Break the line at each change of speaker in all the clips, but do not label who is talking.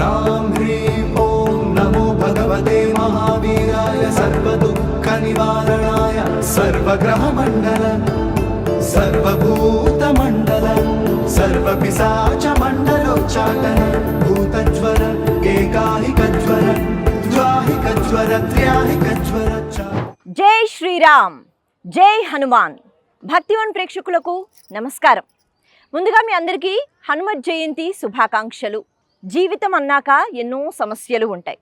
ह्रां ह्रीं ॐ नमो भगवते महावीराय सर्वदुःखनिवारणाय सर्वग्रहमण्डल सर्वभूतमण्डल सर्वपिशाचमण्डलोच्चाटन भूतज्वर एकाहिकज्वर द्वाहिकज्वर त्र्याहिकज्वर
జై శ్రీరామ్, జై హనుమాన్. భక్తివన్ ప్రేక్షకులకు నమస్కారం. ముందుగా మీ అందరికీ హనుమత్ జయంతి శుభాకాంక్షలు. జీవితం అన్నాక ఎన్నో సమస్యలు ఉంటాయి.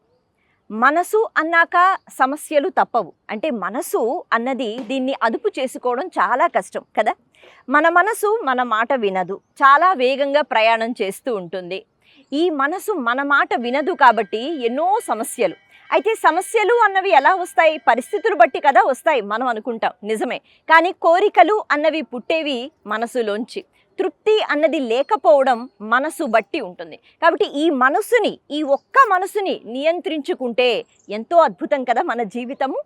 మనసు అన్నాక సమస్యలు తప్పవు. అంటే మనసు అన్నది దీన్ని అదుపు చేసుకోవడం చాలా కష్టం కదా. మన మనసు మన మాట వినదు, చాలా వేగంగా ప్రయాణం చేస్తూ ఉంటుంది. ఈ మనసు మన మాట వినదు కాబట్టి ఎన్నో సమస్యలు. అయితే సమస్యలు అన్నవి ఎలా వస్తాయి? పరిస్థితులు బట్టి కదా వస్తాయి మనం అనుకుంటాం, నిజమే. కానీ కోరికలు అన్నవి పుట్టేవి మనసులోంచి. తృప్తి అన్నది లేకపోవడం మనసు బట్టి ఉంటుంది. కాబట్టి ఈ మనసుని, ఈ ఒక్క మనసుని నియంత్రించుకుంటే ఎంతో అద్భుతం కదా మన జీవితము.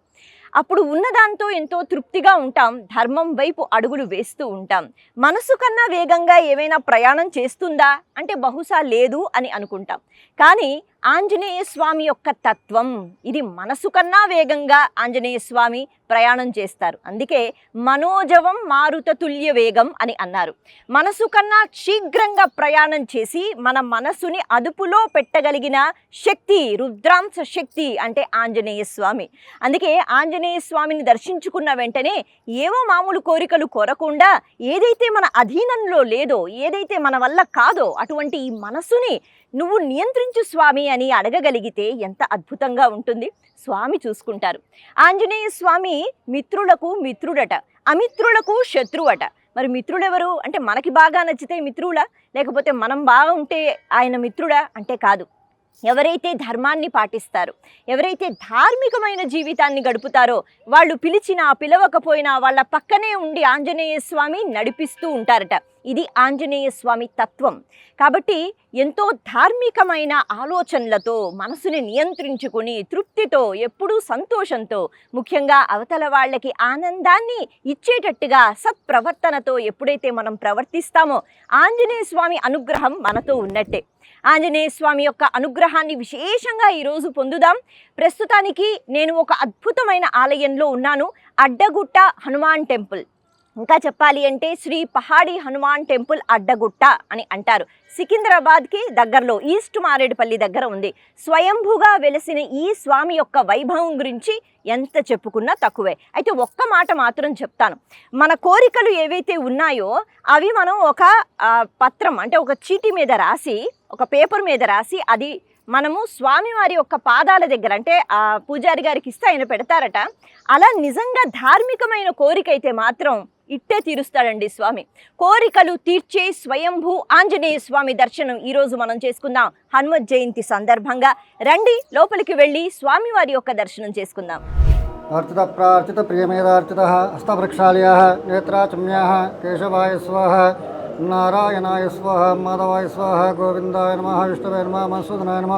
అప్పుడు ఉన్నదాంతో ఎంతో తృప్తిగా ఉంటాం, ధర్మం వైపు అడుగులు వేస్తూ ఉంటాం. మనసు కన్నా వేగంగా ఏమైనా ప్రయాణం చేస్తుందా అంటే బహుశా లేదు అని అనుకుంటాం. కానీ ఆంజనేయ స్వామి యొక్క తత్వం ఇది. మనసు కన్నా వేగంగా ఆంజనేయ స్వామి ప్రయాణం చేస్తారు. అందుకే మనోజవం మారుత తుల్య వేగం అని అన్నారు. మనసు కన్నా శీఘ్రంగా ప్రయాణం చేసి మన మనసుని అదుపులో పెట్టగలిగిన శక్తి, రుద్రాంశ శక్తి అంటే ఆంజనేయ స్వామి. అందుకే ఆంజనేయ స్వామిని దర్శించుకున్న వెంటనే ఏవో మామూలు కోరికలు కోరకుండా ఏదైతే మన అధీనంలో లేదో, ఏదైతే మన వల్ల కాదో అటువంటి ఈ మనసుని నువ్వు నియంత్రించు స్వామి అని అడగగలిగితే ఎంత అద్భుతంగా ఉంటుంది. స్వామి చూసుకుంటారు. ఆంజనేయ స్వామి మిత్రులకు మిత్రుడట, అమిత్రులకు శత్రువట. మరి మిత్రుడెవరు అంటే మనకి బాగా నచ్చితే మిత్రుడా, లేకపోతే మనం బాగా ఉంటే ఆయన మిత్రుడా అంటే కాదు. ఎవరైతే ధర్మాన్ని పాటిస్తారో, ఎవరైతే ధార్మికమైన జీవితాన్ని గడుపుతారో వాళ్ళు పిలిచినా పిలవకపోయినా వాళ్ళ పక్కనే ఉండి ఆంజనేయ స్వామి నడిపిస్తూ ఉంటారట. ఇది ఆంజనేయ స్వామి తత్వం. కాబట్టి ఎంతో ధార్మికమైన ఆలోచనలతో మనసుని నియంత్రించుకొని తృప్తితో, ఎప్పుడూ సంతోషంతో, ముఖ్యంగా అవతల వాళ్ళకి ఆనందాన్ని ఇచ్చేటట్టుగా సత్ప్రవర్తనతో ఎప్పుడైతే మనం ప్రవర్తిస్తామో ఆంజనేయ స్వామి అనుగ్రహం మనతో ఉన్నట్టే. ఆంజనేయ స్వామి యొక్క అనుగ్రహాన్ని విశేషంగా ఈరోజు పొందుదాం. ప్రస్తుతానికి నేను ఒక అద్భుతమైన ఆలయంలో ఉన్నాను, అడ్డగుట్ట హనుమాన్ టెంపుల్. ఇంకా చెప్పాలి అంటే శ్రీ పహాడి హనుమాన్ టెంపుల్ అడ్డగుట్ట అని అంటారు. సికింద్రాబాద్కి దగ్గరలో, ఈస్ట్ మారేడుపల్లి దగ్గర ఉంది. స్వయంభూగా వెలసిన ఈ స్వామి యొక్క వైభవం గురించి ఎంత చెప్పుకున్నా తక్కువే. అయితే ఒక్క మాట మాత్రం చెప్తాను. మన కోరికలు ఏవైతే ఉన్నాయో అవి మనం ఒక పత్రం అంటే ఒక చీటీ మీద రాసి, ఒక పేపర్ మీద రాసి అది మనము స్వామివారి యొక్క పాదాల దగ్గర అంటే ఆ పూజారి గారికి ఇస్తే ఆయన పెడతారట. అలా నిజంగా ధార్మికమైన కోరిక అయితే మాత్రం ఇట్టే తీరుస్తాడండి స్వామి. కోరికలు తీర్చే స్వయంభూ ఆంజనేయ స్వామి దర్శనం ఈరోజు మనం చేసుకుందాం హనుమత్ జయంతి సందర్భంగా. రండి లోపలికి వెళ్ళి స్వామివారి యొక్క దర్శనం చేసుకుందాం.
అర్చిత ప్రార్చిత ప్రియమేదార్చిత హస్తవృక్షాలయ నేత్రాచమ్యా కేశవాయ స్వాహ నారాయణాయ స్వాహ మాధవాయ స్వాహ గోవిందాయ నమ విష్ణువే నమ మధుసూదనాయ నమ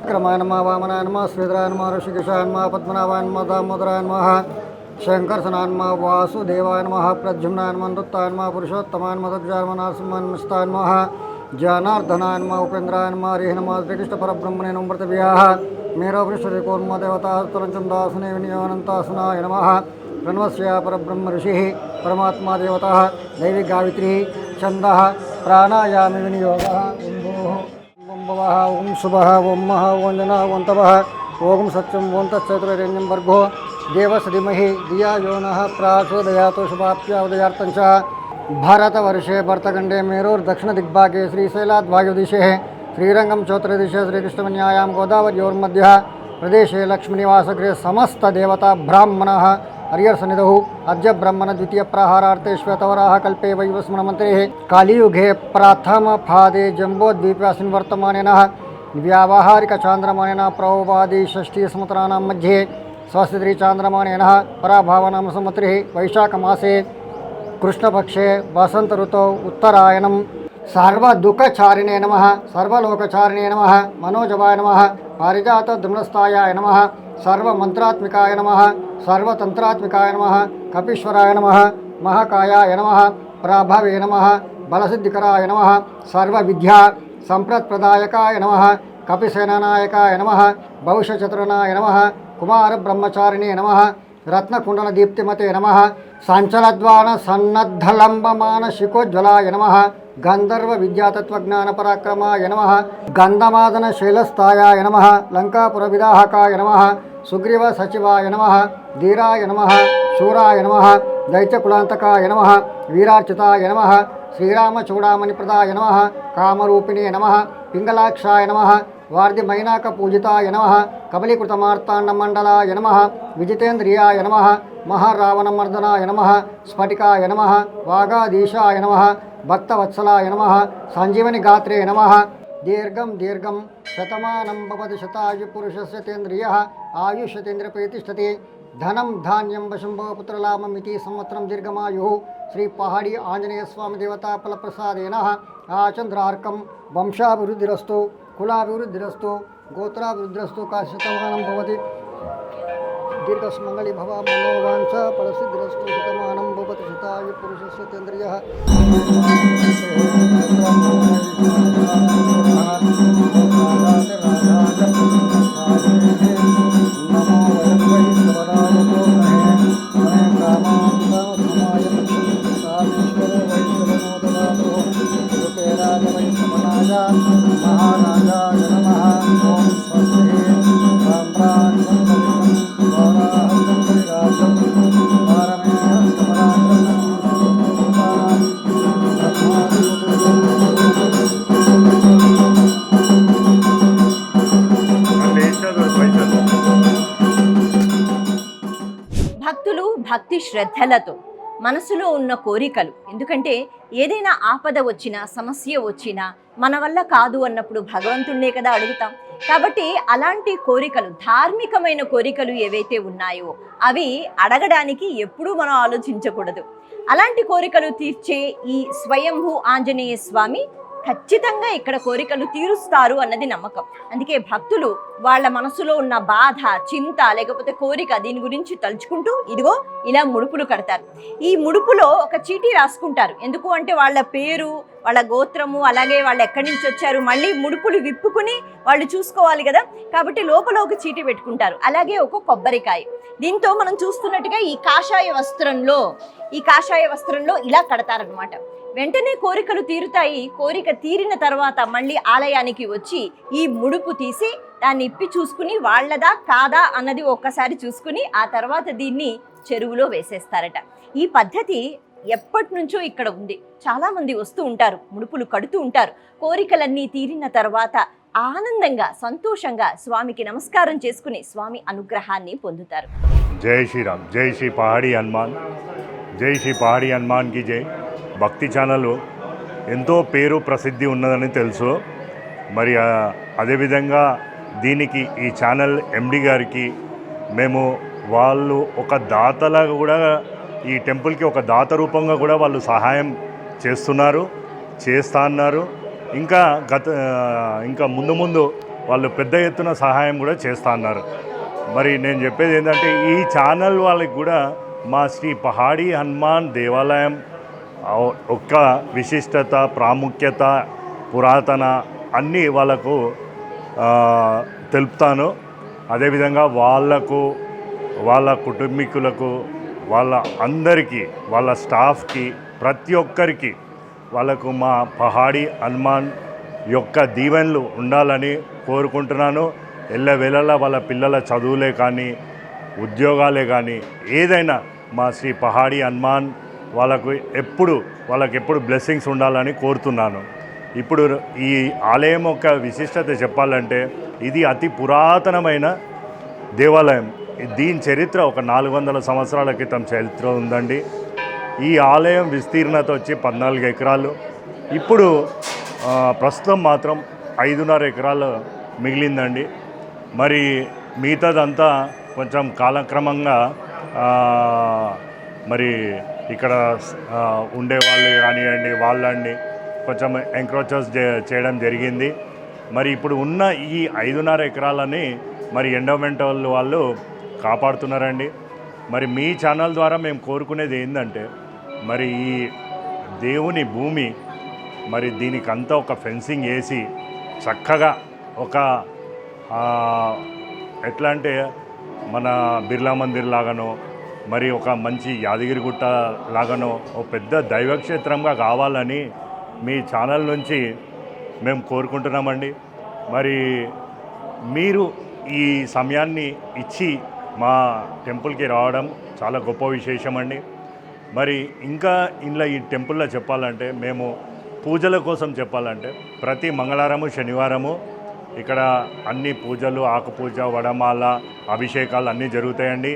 విక్రమాయ నమ వామనాయ నమ శ్రీధరాయ నమ ఋషికేశాయ నమ పద్మనాభాయ నమ దామోదరాయ నమ శంకర్షణాయ నమ వాసుదేవాయ నమ ప్రద్యుమ్నాయ నమ నృత్తాయ నమ పురుషోత్తమాయ నమ దగ్జాయ నమ నరసింహాయ నమ జనార్దనాయ నమ ఉపేంద్రాయ నమ హరి నమ శ్రీకృష్ణ పరబ్రహ్మణే నమ మృతవ్యాః మేరో వృషరి కూర్మ దేవతా తులంచందాసునే వినియోనంతాసునాయ నమ ప్రణవస్య పరబ్రహ్మ ఋషి పరమాత్మా దేవత దైవి గావిత్రి ఛంద ప్రాణాయామి వినియోగ ఓం భవః ఓం శుభః ఓం మహా ఓం జన ఓం తపః ఓం సత్యం ఓం తచ్చతుర్వరేణ్యం భర్గో దేవస్ ధీమహి ధియో యో నః ప్రచోదయాత్ శుభాప్యావదయార్థం చ భారతవర్షే భరతఖండే మేరోర్దక్షిణ దిగ్భాగే శ్రీశైలాద్ వాయుదిశే శ్రీరంగం చోత్రదిశే శ్రీకృష్ణమన్యాయాం గోదావర్యోర్మధ్య ప్రదేశే లక్ష్మీనివాసగృహే సమస్త దేవతా బ్రాహ్మణः हरिहरसन्निधौ अद्य ब्रह्मण द्वितीय प्रहारार्थे श्वेतवराह कल्पे वैवस्वनमन्त्रे कालीयुगे प्रथमपादे जम्बोद्वीपे वर्तमानेन व्यावहारिकचान्द्रमानेन प्रभवादि षष्ठीसमुद्राणां मध्ये स्वस्तिचान्द्रमानेन पराभावनाम संवत्सरे वैशाखमासे कृष्णपक्षे वसंत ऋतौ उत्तरायणं सर्वदुःखचारिणे नमः सर्वलोकचारिणे नमः मनोजवाय नमः पारिजातधृमस्थायाय नमः सर्वमंत्रात्मिकाय नमः सर्वतंत्रात्मिकाय नमः कपीश्वराय नमः महाकायाय नमः प्रभवे नमः बलसिद्धिकराय नमः सर्वविद्या संप्रदायकाय नमः కపిసేనానాయకాయ నమః భవిష్యచతురనాయ నమః కుమారబ్రహ్మచారిణే నమః రత్నకుండలదీప్తిమతే నమః సంచలద్వాన సన్నద్ధలంబమానశిఖోజ్వలాయ నమః గంధర్వ విద్యాతత్వజ్ఞానపరాక్రమాయ నమః గంధమాదన శైలస్థాయాయ నమః లంకాపుర విదాహకాయ నమః సుగ్రీవ సచివాయ నమః ధీరాయ నమః శూరాయ నమః దైత్యకులాంతకాయ నమః వీరార్చితాయ నమః శ్రీరామచూడామణిప్రదాయ నమః కామరూపిణే నమః పింగళాక్షాయ నమః వార్ధిమైనాక పూజితాయ నమః కబలీకృతమార్తాండమండలాయ నమః విజితేంద్రియాయ నమః మహారావణమర్దనాయ నమః స్ఫటికాయ నమః వాగాధీశాయ నమః భక్తవత్సలాయ నమః సంజీవని గాత్రే నమః దీర్ఘం దీర్ఘం శతమానం భవతి శతాయు పురుషస్య తేంద్రియః ఆయుష్యతేంద్రప్రతిష్ఠతే ధనం ధాన్యం వశంభో పుత్రలాభమితి సంవత్సరం దీర్ఘమాయు శ్రీ పహాడి ఆంజనేయ స్వామి దేవతా ఫలప్రసాదేన ఆచంద్రార్కం వంశాభివృద్ధిరస్తు కులాభివృద్ధిరస్తు గోత్రాభివృద్ధిరస్తు కాశతమానం భవతి దీర్ఘస్మంగళి భవ మనోవాంఛ ఫలసిద్ధిరస్తు శతమానం భవతి శతాయు పురుషస్య తేంద్రియః మహారాజాయ నమః ఓం స్వస్తి
భక్తులు భక్తి శ్రద్ధలతో మనసులో ఉన్న కోరికలు, ఎందుకంటే ఏదైనా ఆపద వచ్చినా సమస్య వచ్చినా మన వల్ల కాదు అన్నప్పుడు భగవంతుణ్ణే కదా అడుగుతాం. కాబట్టి అలాంటి కోరికలు, ధార్మికమైన కోరికలు ఏవైతే ఉన్నాయో అవి అడగడానికి ఎప్పుడూ మనం ఆలోచించకూడదు. అలాంటి కోరికలు తీర్చే ఈ స్వయంభూ ఆంజనేయ స్వామి ఖచ్చితంగా ఇక్కడ కోరికలు తీరుస్తారు అన్నది నమ్మకం. అందుకే భక్తులు వాళ్ళ మనసులో ఉన్న బాధ, చింత, లేకపోతే కోరిక దీని గురించి తలుచుకుంటూ ఇదిగో ఇలా ముడుపులు కడతారు. ఈ ముడుపులో ఒక చీటీ రాసుకుంటారు. ఎందుకు అంటే వాళ్ళ పేరు, వాళ్ళ గోత్రము, అలాగే వాళ్ళు ఎక్కడి నుంచి వచ్చారు, మళ్ళీ ముడుపులు విప్పుకుని వాళ్ళు చూసుకోవాలి కదా. కాబట్టి లోపల ఒక చీటీ పెట్టుకుంటారు. అలాగే ఒక కొబ్బరికాయ. దీంతో మనం చూస్తున్నట్టుగా ఈ కాషాయ వస్త్రంలో ఇలా కడతారనమాట. వెంటనే కోరికలు తీరుతాయి. కోరిక తీరిన తర్వాత మళ్ళీ ఆలయానికి వచ్చి ఈ ముడుపు తీసి దాన్ని ఇప్పి చూసుకుని వాళ్ళదా కాదా అన్నది ఒక్కసారి చూసుకుని ఆ తర్వాత దీన్ని చెరువులో వేసేస్తారట. ఈ పద్ధతి ఎప్పటి నుంచో ఇక్కడ ఉంది. చాలామంది వస్తూ ఉంటారు, ముడుపులు కడుతూ ఉంటారు. కోరికలన్నీ తీరిన తర్వాత ఆనందంగా, సంతోషంగా స్వామికి నమస్కారం చేసుకుని స్వామి అనుగ్రహాన్ని పొందుతారు.
జై శ్రీరామ్. జై శ్రీ పహాడి హనుమాన్. జై శ్రీ పహాడి హనుమాన్కి జై. భక్తి ఛానల్ ఎంతో పేరు ప్రసిద్ధి ఉన్నదని తెలుసు. మరి అదేవిధంగా దీనికి ఈ ఛానల్ ఎండి గారికి మేము వాళ్ళు ఒక దాతలాగా కూడా ఈ టెంపుల్కి ఒక దాత రూపంగా కూడా వాళ్ళు సహాయం చేస్తా అన్నారు. ఇంకా ముందు వాళ్ళు పెద్ద ఎత్తున సహాయం కూడా చేస్తా అన్నారు. మరి నేను చెప్పేది ఏంటంటే ఈ ఛానల్ వాళ్ళకి కూడా మా శ్రీ పహాడి హనుమాన్ దేవాలయం ఒక్క విశిష్టత, ప్రాముఖ్యత, పురాతన అన్నీ వాళ్ళకు తెలుపుతాను. అదేవిధంగా వాళ్లకు, వాళ్ళ కుటుంబీకులకు, వాళ్ళ అందరికీ, వాళ్ళ స్టాఫ్కి, ప్రతి ఒక్కరికి వాళ్ళకు మా పహాడి హనుమాన్ యొక్క దీవెనలు ఉండాలని కోరుకుంటున్నాను. ఎల్లవేళలా వాళ్ళ పిల్లల చదువులే కానీ, ఉద్యోగాలే కానీ, ఏదైనా మా శ్రీ పహాడి హనుమాన్ వాళ్ళకు ఎప్పుడు బ్లెస్సింగ్స్ ఉండాలని కోరుతున్నాను. ఇప్పుడు ఈ ఆలయం యొక్క విశిష్టత చెప్పాలంటే ఇది అతి పురాతనమైన దేవాలయం. దీని చరిత్ర ఒక 400 సంవత్సరాల క్రితం చరిత్ర ఉందండి. ఈ ఆలయం విస్తీర్ణత వచ్చి 14 ఎకరాలు. ఇప్పుడు ప్రస్తుతం మాత్రం 5.5 ఎకరాలు మిగిలిందండి. మరి మిగతాదంతా కొంచెం కాలక్రమంగా మరి ఇక్కడ ఉండేవాళ్ళు కానివ్వండి, వాళ్ళని కొంచెం ఎంక్రోచెస్ చేయడం జరిగింది. మరి ఇప్పుడు ఉన్న ఈ 5.5 ఎకరాలని మరి ఎండోమెంటల్ వాళ్ళు కాపాడుతున్నారండి. మరి మీ ఛానల్ ద్వారా మేము కోరుకునేది ఏంటంటే మరి ఈ దేవుని భూమి మరి దీనికంతా ఒక ఫెన్సింగ్ వేసి చక్కగా ఒక ఎట్లా అంటే మన బిర్లా మందిర్ లాగానో మరి ఒక మంచి యాదగిరిగుట్ట లాగానో ఒక పెద్ద దైవక్షేత్రంగా కావాలని మీ ఛానల్ నుంచి మేము కోరుకుంటున్నామండి. మరి మీరు ఈ సమయాన్ని ఇచ్చి మా టెంపుల్కి రావడం చాలా గొప్ప విశేషం అండి. మరి ఇంకా ఇంట్లో ఈ టెంపుల్లో చెప్పాలంటే మేము పూజల కోసం చెప్పాలంటే ప్రతి మంగళవారము శనివారము ఇక్కడ అన్ని పూజలు ఆకుపూజ వడమాల అభిషేకాలు అన్నీ జరుగుతాయండి.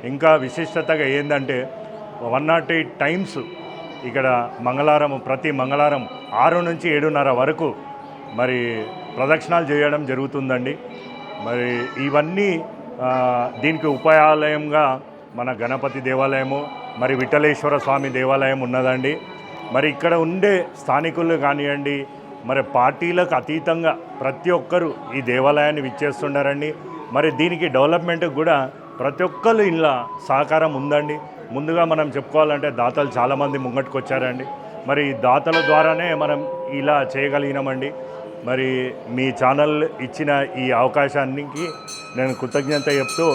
ఇంకా విశిష్టతగా ఏంటంటే 108 టైమ్స్ ఇక్కడ మంగళవారం ప్రతి మంగళవారం 6 నుంచి 7:30 వరకు మరి ప్రదక్షిణాలు చేయడం జరుగుతుందండి. మరి ఇవన్నీ దీనికి ఉపాయాలయంగా మన గణపతి దేవాలయము మరి విఠలేశ్వర స్వామి దేవాలయం ఉన్నదండి. మరి ఇక్కడ ఉండే స్థానికులు కానివ్వండి మరి పార్టీలకు అతీతంగా ప్రతి ఒక్కరూ ఈ దేవాలయాన్ని విచ్చేస్తుండారండి. మరి దీనికి డెవలప్మెంట్కి కూడా ప్రతి ఒక్కరు ఇలా సహకారం ఉందండి. ముందుగా మనం చెప్పుకోవాలంటే దాతలు చాలామంది ముంగట్టుకు వచ్చారండి. మరి ఈ దాతల ద్వారానే మనం ఇలా చేయగలిగినామండి. మరి మీ ఛానల్ ఇచ్చిన ఈ అవకాశానికి నేను కృతజ్ఞత చెప్తూ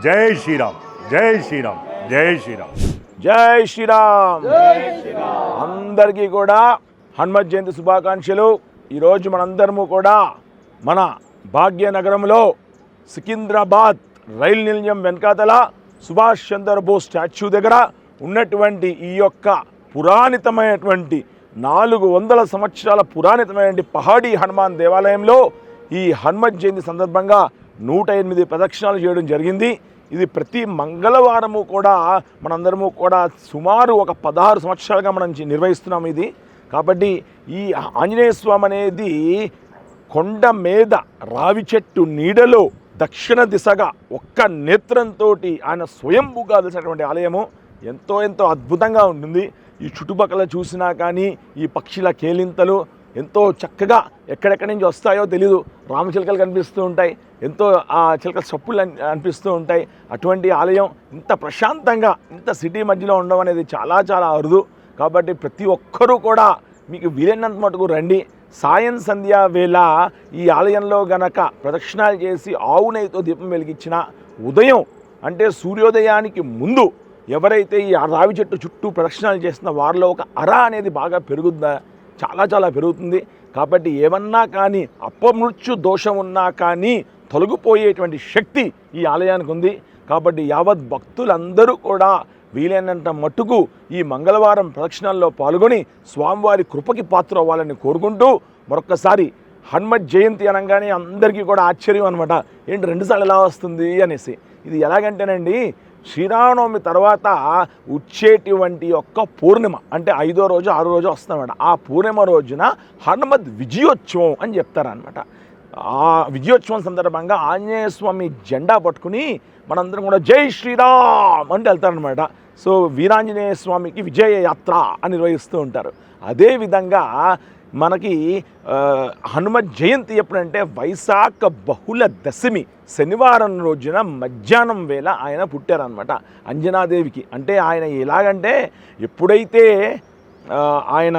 జై శ్రీరామ్, జై శ్రీరామ్, జై శ్రీరామ్,
జై శ్రీరామ్. అందరికీ కూడా హనుమత్ జయంతి శుభాకాంక్షలు. ఈరోజు మనందరము కూడా మన భాగ్యనగరంలో సికింద్రాబాద్ రైలు నిలయం వెనకాతల సుభాష్ చంద్రబోస్ స్టాచ్యూ దగ్గర ఉన్నటువంటి ఈ యొక్క పురాణితమైనటువంటి 400 సంవత్సరాల పురాణితమైనటువంటి పహాడీ హనుమాన్ దేవాలయంలో ఈ హనుమత్ జయంతి సందర్భంగా 108 ప్రదక్షిణాలు చేయడం జరిగింది. ఇది ప్రతి మంగళవారము కూడా మనందరము కూడా సుమారు ఒక 16 సంవత్సరాలుగా మనం నిర్వహిస్తున్నాం ఇది. కాబట్టి ఈ ఆంజనేయ స్వామి అనేది కొండ మీద రావి చెట్టు నీడలో దక్షిణ దిశగా ఒక్క నేత్రంతో ఆయన స్వయంభూగా తెలిసినటువంటి ఆలయము ఎంతో ఎంతో అద్భుతంగా ఉంటుంది. ఈ చుట్టుపక్కల చూసినా కానీ ఈ పక్షుల కేలింతలు ఎంతో చక్కగా ఎక్కడెక్కడి నుంచి వస్తాయో తెలీదు. రామచిలకలు కనిపిస్తూ ఉంటాయి, ఎంతో ఆ చిలకల చప్పులు అనిపిస్తూ ఉంటాయి. అటువంటి ఆలయం ఇంత ప్రశాంతంగా ఇంత సిటీ మధ్యలో ఉండడం అనేది చాలా చాలా అరుదు. కాబట్టి ప్రతి ఒక్కరూ కూడా మీకు వీలైనంత మటుకు రండి. సాయం సంధ్యా వేళ ఈ ఆలయంలో గనక ప్రదక్షిణాలు చేసి ఆవు నెయ్యితో దీపం వెలిగించిన ఉదయం అంటే సూర్యోదయానికి ముందు ఎవరైతే ఈ రావి చెట్టు చుట్టూ ప్రదక్షిణాలు చేస్తున్న వారిలో ఒక అర అనేది బాగా పెరుగుతుందా, చాలా చాలా పెరుగుతుంది. కాబట్టి ఏమన్నా కానీ అపమృత్యు దోషం ఉన్నా కానీ తొలగిపోయేటువంటి శక్తి ఈ ఆలయానికి ఉంది. కాబట్టి యావత్ భక్తులందరూ కూడా వీలైనంత మట్టుకు ఈ మంగళవారం ప్రదక్షిణాల్లో పాల్గొని స్వామివారి కృపకి పాత్ర అవ్వాలని కోరుకుంటూ మరొక్కసారి హనుమత్ జయంతి అనగానే అందరికీ కూడా ఆశ్చర్యం అనమాట, ఏంటి 2 సార్లు ఎలా వస్తుంది అనేసి. ఇది ఎలాగంటేనండి, శ్రీరామనవమి తర్వాత వచ్చేటువంటి యొక్క పూర్ణిమ అంటే 5వ రోజు 6వ రోజు వస్తుందన్నమాట. ఆ పూర్ణిమ రోజున హనుమద్ విజయోత్సవం అని చెప్తారనమాట. ఆ విజయోత్సవం సందర్భంగా ఆంజనేయ స్వామి జెండా పట్టుకుని మనందరం కూడా జై శ్రీరామ్ అంటే వెళ్తారనమాట. సో వీరాంజనేయ స్వామికి విజయ యాత్ర అని నిర్వహిస్తూ ఉంటారు. అదేవిధంగా మనకి హనుమత్ జయంతి ఎప్పుడంటే వైశాఖ బహుళ దశమి శనివారం రోజున మధ్యాహ్నం వేళ ఆయన పుట్టారనమాట అంజనాదేవికి. అంటే ఆయన ఎలాగంటే ఎప్పుడైతే ఆయన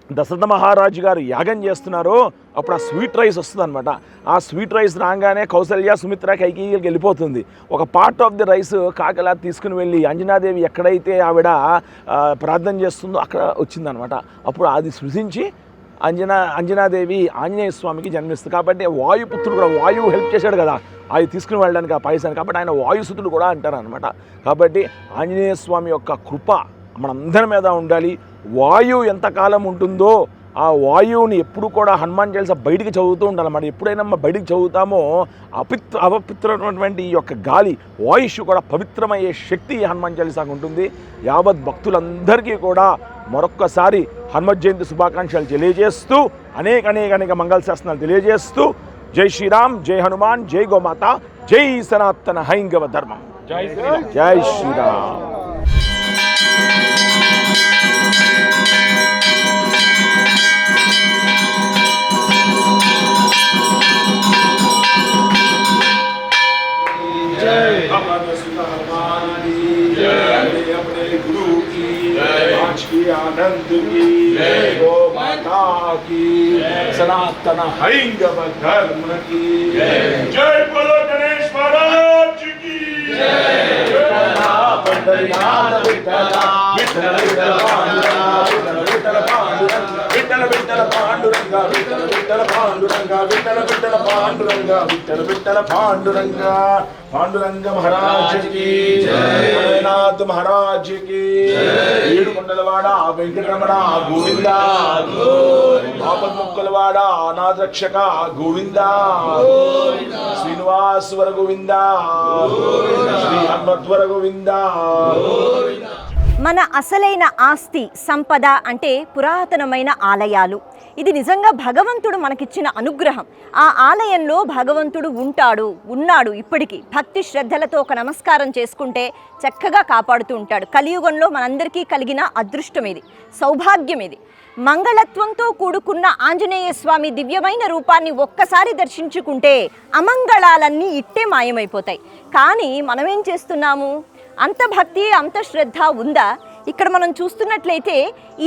దశరథ మహారాజు గారు యాగం చేస్తున్నారో అప్పుడు ఆ స్వీట్ రైస్ వస్తుందన్నమాట. ఆ స్వీట్ రైస్ రాగానే కౌసల్య సుమిత్ర కైకేయికి వెళ్ళిపోతుంది. ఒక పార్ట్ ఆఫ్ ది రైస్ కాకలా తీసుకుని వెళ్ళి అంజనాదేవి ఎక్కడైతే ఆవిడ ప్రార్థన చేస్తుందో అక్కడ వచ్చిందనమాట. అప్పుడు అది సృజించి అంజనాదేవి ఆంజనేయ స్వామికి జన్మిస్తుంది. కాబట్టి వాయుపుత్రుడు కూడా వాయువు హెల్ప్ చేశాడు కదా అది తీసుకుని వెళ్ళడానికి ఆ పాయసాన్ని. కాబట్టి ఆయన వాయుసుతుడు కూడా అంటారు అనమాట. కాబట్టి ఆంజనేయ స్వామి యొక్క కృప మనందరి మీద ఉండాలి. వాయువు ఎంతకాలం ఉంటుందో ఆ వాయువుని ఎప్పుడు కూడా హనుమాన్ చాలీసా బయటికి చదువుతూ ఉండాలి. మనం ఎప్పుడైనా బయటికి చదువుతామో అపవిత్రమైనటువంటి ఈ యొక్క గాలి వాయుష్ కూడా పవిత్రమయ్యే శక్తి హనుమాన్ చాలీసాకు ఉంటుంది. యావత్ భక్తులందరికీ కూడా మరొక్కసారి హనుమత్ జయంతి శుభాకాంక్షలు తెలియజేస్తూ అనేక మంగళ శాసనాలు తెలియజేస్తూ జై శ్రీరామ్, జై హనుమాన్, జై గోమాత, జై సనాతన హైందవ ధర్మం. జై శ్రీరామ్. आनंद की गो माता की सनातन सनातन हैंगव धर्म की जय बोलो गणेश महाराज की पंढरीनाथ विठ्ठला विठ्ठल विठ्ठल पांडुरंग विठ्ठल विठ्ठल पांडुरंग विठ्ठल विठ्ठल पांडुरंग विठ्ठल विठ्ठल पांडुरंग पांडुरंग महाराज की जय नाथ महाराज की ఏడుకొండలవాడ వెంకటరమణ గోవింద ఆపద్ముక్కలవాడ అనాథ రక్షక గోవింద శ్రీనివాసవర గోవింద శ్రీ హనుమద్వర గోవింద.
మన అసలైన ఆస్తి సంపద అంటే పురాతనమైన ఆలయాలు. ఇది నిజంగా భగవంతుడు మనకిచ్చిన అనుగ్రహం. ఆ ఆలయంలో భగవంతుడు ఉన్నాడు ఇప్పటికీ. భక్తి శ్రద్ధలతో ఒక నమస్కారం చేసుకుంటే చక్కగా కాపాడుతూ ఉంటాడు. కలియుగంలో మనందరికీ కలిగిన అదృష్టం ఇది, సౌభాగ్యం ఇది. మంగళత్వంతో కూడుకున్న ఆంజనేయ స్వామి దివ్యమైన రూపాన్ని ఒక్కసారి దర్శించుకుంటే అమంగళాలన్నీ ఇట్టే మాయమైపోతాయి. కానీ మనమేం చేస్తున్నాము? అంత భక్తి అంత శ్రద్ధ ఉందా? ఇక్కడ మనం చూస్తున్నట్లయితే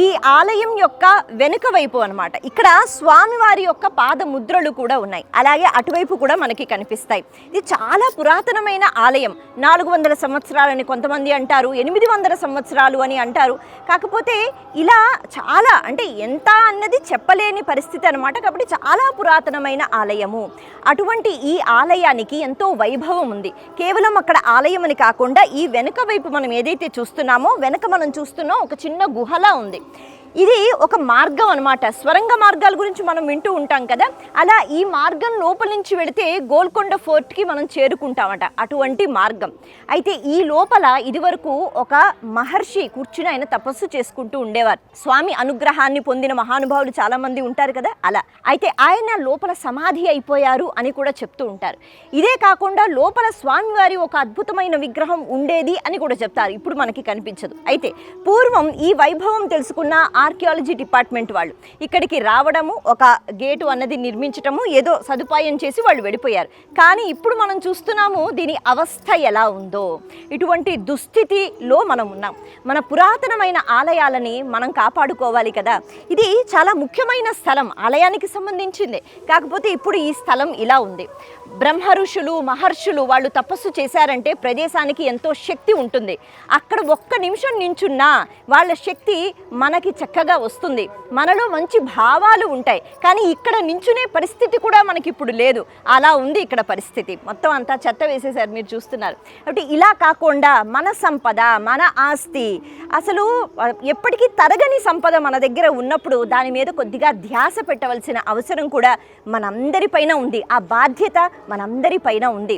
ఈ ఆలయం యొక్క వెనుక వైపు అన్నమాట, ఇక్కడ స్వామివారి యొక్క పాద ముద్రలు కూడా ఉన్నాయి. అలాగే అటువైపు కూడా మనకి కనిపిస్తాయి. ఇది చాలా పురాతనమైన ఆలయం. 400 సంవత్సరాలని కొంతమంది అంటారు, 800 సంవత్సరాలు అని అంటారు. కాకపోతే ఇలా చాలా అంటే ఎంత అన్నది చెప్పలేని పరిస్థితి అన్నమాట. కాబట్టి చాలా పురాతనమైన ఆలయము. అటువంటి ఈ ఆలయానికి ఎంతో వైభవం ఉంది. కేవలం అక్కడ ఆలయం అని కాకుండా ఈ వెనుక వైపు మనం ఏదైతే చూస్తున్నామో, వెనక మనం చూస్తున్నాం ఒక చిన్న గుహలా ఉంది. ఇది ఒక మార్గం అన్నమాట. స్వరంగ మార్గాల గురించి మనం వింటూ ఉంటాం కదా, అలా ఈ మార్గం లోపల నుంచి వెళితే గోల్కొండ ఫోర్ట్కి మనం చేరుకుంటామట. అటువంటి మార్గం. అయితే ఈ లోపల ఇదివరకు ఒక మహర్షి కూర్చుని ఆయన తపస్సు చేసుకుంటూ ఉండేవారు. స్వామి అనుగ్రహాన్ని పొందిన మహానుభావులు చాలామంది ఉంటారు కదా, అలా. అయితే ఆయన లోపల సమాధి అయిపోయారు అని కూడా చెప్తూ ఉంటారు. ఇదే కాకుండా లోపల స్వామివారి ఒక అద్భుతమైన విగ్రహం ఉండేది అని కూడా చెప్తారు. ఇప్పుడు మనకి కనిపించదు. అయితే పూర్వం ఈ వైభవం తెలుసుకున్న ఆర్కియాలజీ డిపార్ట్మెంట్ వాళ్ళు ఇక్కడికి రావడము, ఒక గేటు అన్నది నిర్మించటము, ఏదో సదుపాయం చేసి వాళ్ళు వెళ్ళిపోయారు. కానీ ఇప్పుడు మనం చూస్తున్నాము దీని అవస్థ ఎలా ఉందో. ఇటువంటి దుస్థితిలో మనం ఉన్నాం. మన పురాతనమైన ఆలయాలని మనం కాపాడుకోవాలి కదా. ఇది చాలా ముఖ్యమైన స్థలం, ఆలయానికి సంబంధించిందే. కాకపోతే ఇప్పుడు ఈ స్థలం ఇలా ఉంది. బ్రహ్మ ఋషులు మహర్షులు వాళ్ళు తపస్సు చేశారంటే ప్రదేశానికి ఎంతో శక్తి ఉంటుంది. అక్కడ ఒక్క నిమిషం నించున్నా వాళ్ళ శక్తి మనకి చక్కగా వస్తుంది, మనలో మంచి భావాలు ఉంటాయి. కానీ ఇక్కడ నించునే పరిస్థితి కూడా మనకి ఇప్పుడు లేదు. అలా ఉంది ఇక్కడ పరిస్థితి. మొత్తం అంతా చెత్త వేసేసారు, మీరు చూస్తున్నారు. కాబట్టి ఇలా కాకుండా మన సంపద, మన ఆస్తి, అసలు ఎప్పటికీ తరగని సంపద మన దగ్గర ఉన్నప్పుడు దాని మీద కొద్దిగా ధ్యాస పెట్టవలసిన అవసరం కూడా మనందరిపైన ఉంది. ఆ బాధ్యత మనందరిపైన ఉంది.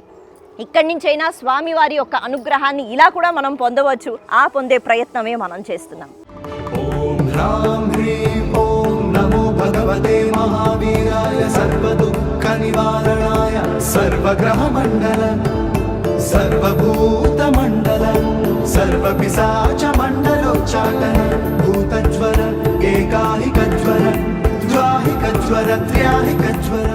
ఇక్కడి నుంచైనా స్వామివారి యొక్క అనుగ్రహాన్ని ఇలా కూడా మనం పొందవచ్చు. ఆ పొందే ప్రయత్నమే మనం చేస్తున్నాం.
ఓం హ్రాం హ్రీం ఓం నమో భగవతే మహావీరాయ సర్వదుఃఖ నివారణాయ సర్వగ్రహ మండల సర్వభూత మండల సర్వపిశాచ మండలోచ్చాటన భూతజ్వర ఏకాహిక జ్వర ద్వాహిక జ్వర త్ర్యాహిక జ్వర